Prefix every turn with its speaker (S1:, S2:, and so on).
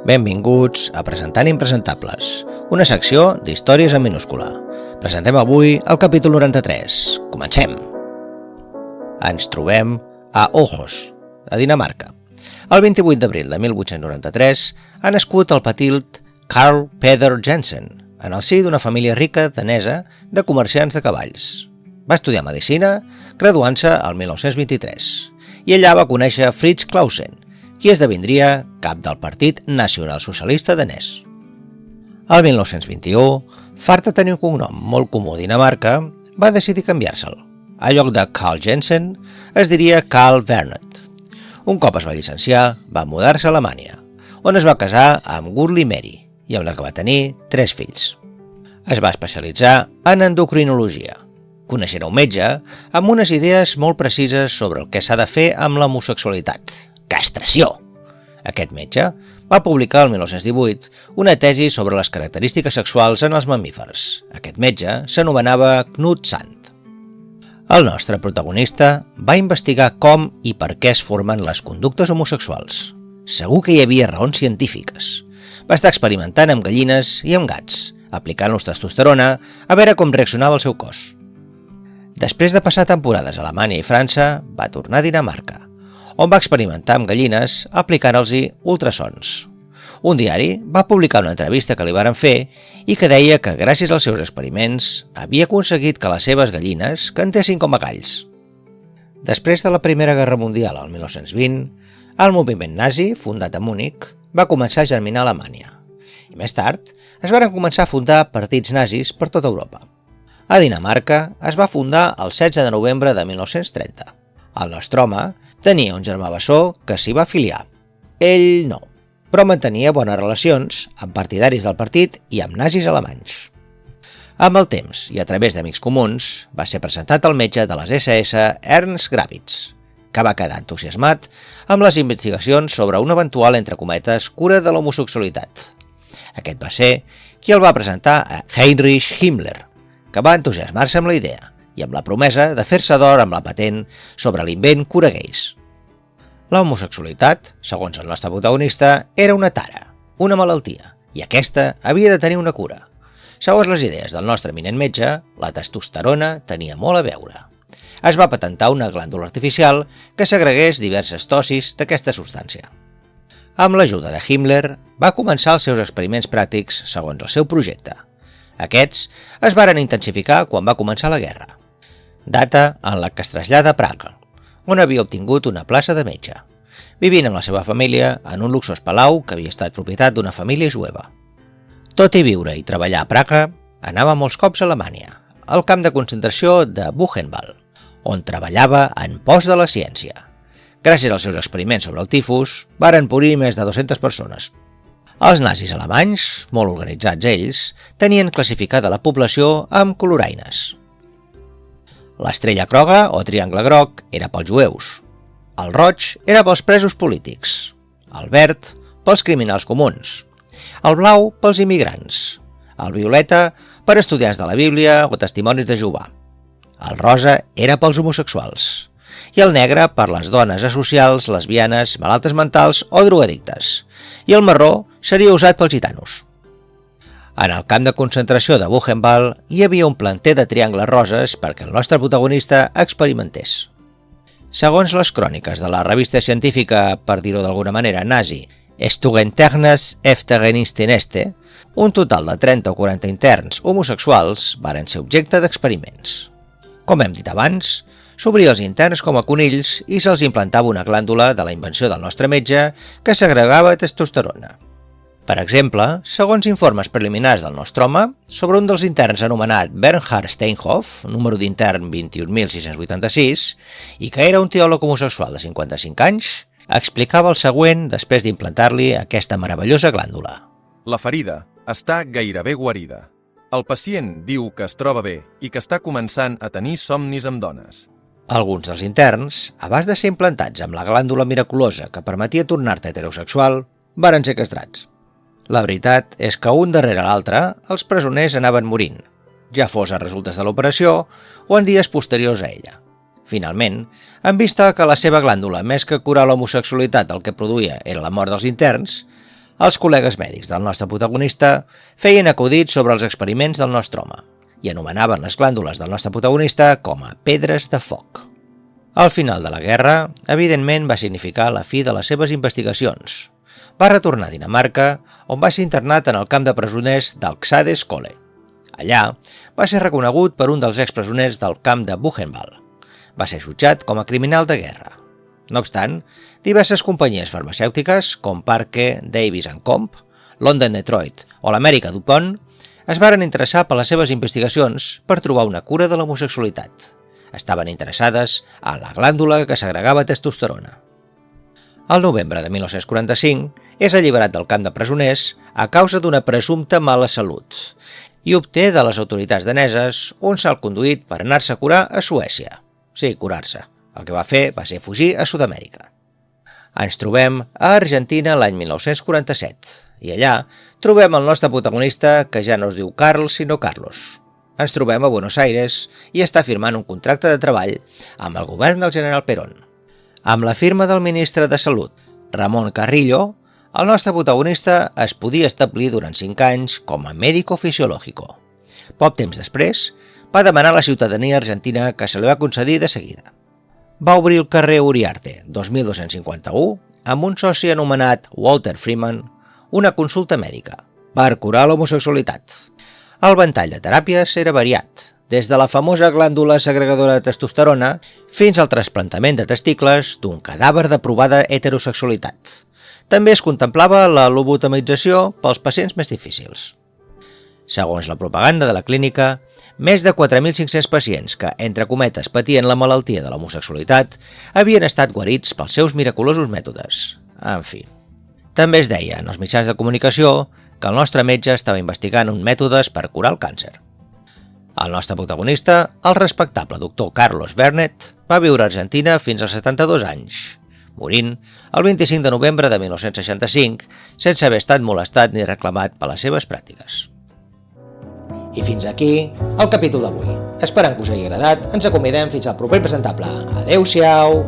S1: Benvinguts a Presentant Impresentables, una secció d'històries en minúscula. Presentem avui el capítol 93. Comencem! Ens trobem a Aarhus, a Dinamarca. El 28 d'abril de 1893 ha nascut el petit Carl Peder Jensen, en el si d'una família rica danesa de comerciants de cavalls. Va estudiar medicina, graduant-se al 1923, i allà va conèixer Fritz Clausen, qui esdevindria cap del Partit Nacionalsocialista danès. El 1921, fart de tenir un cognom molt comú a Dinamarca, va decidir canviar-se'l. A lloc de Carl Jensen, es diria Carl Vernet. Un cop es va llicenciar, va mudar-se a Alemanya, on es va casar amb Gurli Mary, i amb la que va tenir 3 fills. Es va especialitzar en endocrinologia, coneixent un metge amb unes idees molt precises sobre el que s'ha de fer amb l'homosexualitat. Castració! Aquest metge va publicar el 1918 una tesi sobre les característiques sexuals en els mamífers. Aquest metge s'anomenava Knut Sand. El nostre protagonista va investigar com i per què es formen les conductes homosexuals. Segur que hi havia raons científiques. Va estar experimentant amb gallines i amb gats, aplicant-los testosterona a veure com reaccionava el seu cos. Després de passar temporades a Alemanya i França, va tornar a Dinamarca, on va experimentar amb gallines aplicant-los-hi ultrasons. Un diari va publicar una entrevista que li varen fer i que deia que gràcies als seus experiments havia aconseguit que les seves gallines cantessin com a galls. Després de la Primera Guerra Mundial, al 1920, el moviment nazi, fundat a Múnich, va començar a germinar a Alemanya. I més tard es varen començar a fundar partits nazis per tota Europa. A Dinamarca es va fundar el 16 de novembre de 1930. El nostre home tenia un germà bessó que s'hi va afiliar. Ell no, però mantenia bones relacions amb partidaris del partit i amb nazis alemanys. Amb el temps i a través d'amics comuns va ser presentat al metge de les SS Ernst Gravitz, que va quedar entusiasmat amb les investigacions sobre una eventual, entre cometes, cura de l'homosexualitat. Aquest va ser qui el va presentar a Heinrich Himmler, que va entusiasmar-se amb la idea i amb la promesa de fer-se d'or amb la patent sobre l'invent cura gais. La homosexualitat, segons el nostre protagonista, era una tara, una malaltia, i aquesta havia de tenir una cura. Segons les idees del nostre eminent metge, la testosterona tenia molt a veure. Es va patentar una glàndula artificial que segregués diverses dosis d'aquesta substància. Amb l'ajuda de Himmler, va començar els seus experiments pràctics segons el seu projecte. Aquests es varen intensificar quan va començar la guerra, data en la que es trasllada a Praga, on havia obtingut una plaça de metge, vivint amb la seva família en un luxós palau que havia estat propietat d'una família jueva. Tot i viure i treballar a Praga, anava molts cops a Alemanya, al camp de concentració de Buchenwald, on treballava en pos de la ciència. Gràcies als seus experiments sobre el tifus, varen morir més de 200 persones. Els nazis alemanys, molt organitzats ells, tenien classificada la població amb coloraines. L'estrella groga o triangle groc era pels jueus, el roig era pels presos polítics, el verd pels criminals comuns, el blau pels immigrants, el violeta per estudiants de la Bíblia o testimonis de Jehovà, el rosa era pels homosexuals i el negre per les dones asocials, lesbianes, malaltes mentals o drogadictes, i el marró seria usat pels gitanos. En el camp de concentració de Buchenwald hi havia un planter de triangles roses perquè el nostre protagonista experimentés. Segons les cròniques de la revista científica, per dir-ho d'alguna manera, nazi, Studenternes Eftegenistineste, un total de 30 o 40 interns homosexuals varen ser objecte d'experiments. Com hem dit abans, s'obria els interns com a conills i se'ls implantava una glàndula de la invenció del nostre metge que segregava testosterona. Per exemple, segons informes preliminars del nostre home, sobre un dels interns anomenat Bernhard Steinhoff, número d'intern 21.686, i que era un teòleg homosexual de 55 anys, explicava el següent després d'implantar-li aquesta meravellosa glàndula.
S2: La ferida està gairebé guarida. El pacient diu que es troba bé i que està començant a tenir somnis amb dones.
S1: Alguns dels interns, abans de ser implantats amb la glàndula miraculosa que permetia tornar-te heterosexual, varen ser castrats. La veritat és que un darrere l'altre els presoners anaven morint, ja fos a resultes de l'operació o en dies posteriors a ella. Finalment, en vista que la seva glàndula, més que curar l'homosexualitat, el que produïa era la mort dels interns, Els col·legues mèdics del nostre protagonista feien acudits sobre els experiments del nostre home i anomenaven les glàndules del nostre protagonista com a pedres de foc. Al final de la guerra, evidentment va significar la fi de les seves investigacions. Va retornar a Dinamarca, on va ser internat en el camp de presoners d'Alxade Skole. Allà, va ser reconegut per un dels expresoners del camp de Buchenwald. Va ser jutjat com a criminal de guerra. No obstant, diverses companyies farmacèutiques, com Parke, Davis & Comp, London Detroit o l'Amèrica DuPont, es varen interessar per les seves investigacions per trobar una cura de l'homosexualitat. Estaven interessades en la glàndula que segregava testosterona. Al novembre de 1945 és alliberat del camp de presoners a causa d'una presumpta mala salut i obté de les autoritats daneses un salt conduït per anar-se a curar a Suècia. Sí, curar-se. El que va fer va ser fugir a Sud-amèrica. Ens trobem a Argentina l'any 1947 i allà trobem el nostre protagonista que ja no es diu Carl sinó Carlos. Ens trobem a Buenos Aires i està firmant un contracte de treball amb el govern del general Perón. Amb la firma del ministre de Salut, Ramon Carrillo, el nostre protagonista es podia establir durant 5 anys com a médico fisiológico. Poc temps després, va demanar la ciutadania argentina que se li va concedir de seguida. Va obrir el carrer Uriarte, 2251, amb un soci anomenat Walter Freeman, una consulta mèdica per curar l'homosexualitat. El ventall de teràpies era variat, des de la famosa glàndula segregadora de testosterona fins al trasplantament de testicles d'un cadàver de provada heterosexualitat. També es contemplava la lobotomització pels pacients més difícils. Segons la propaganda de la clínica, més de 4.500 pacients que, entre cometes, patien la malaltia de l'homosexualitat havien estat guarits pels seus miraculosos mètodes. En fi. També es deia en els mitjans de comunicació que el nostre metge estava investigant un mètodes per curar el càncer. El nostre protagonista, el respectable doctor Carlos Vernet, va viure a Argentina fins als 72 anys, morint el 25 de novembre de 1965 sense haver estat molestat ni reclamat per les seves pràctiques. I fins aquí el capítol d'avui. Esperant que us hagi agradat, ens acomidem fins al proper presentable. Adéu-siau!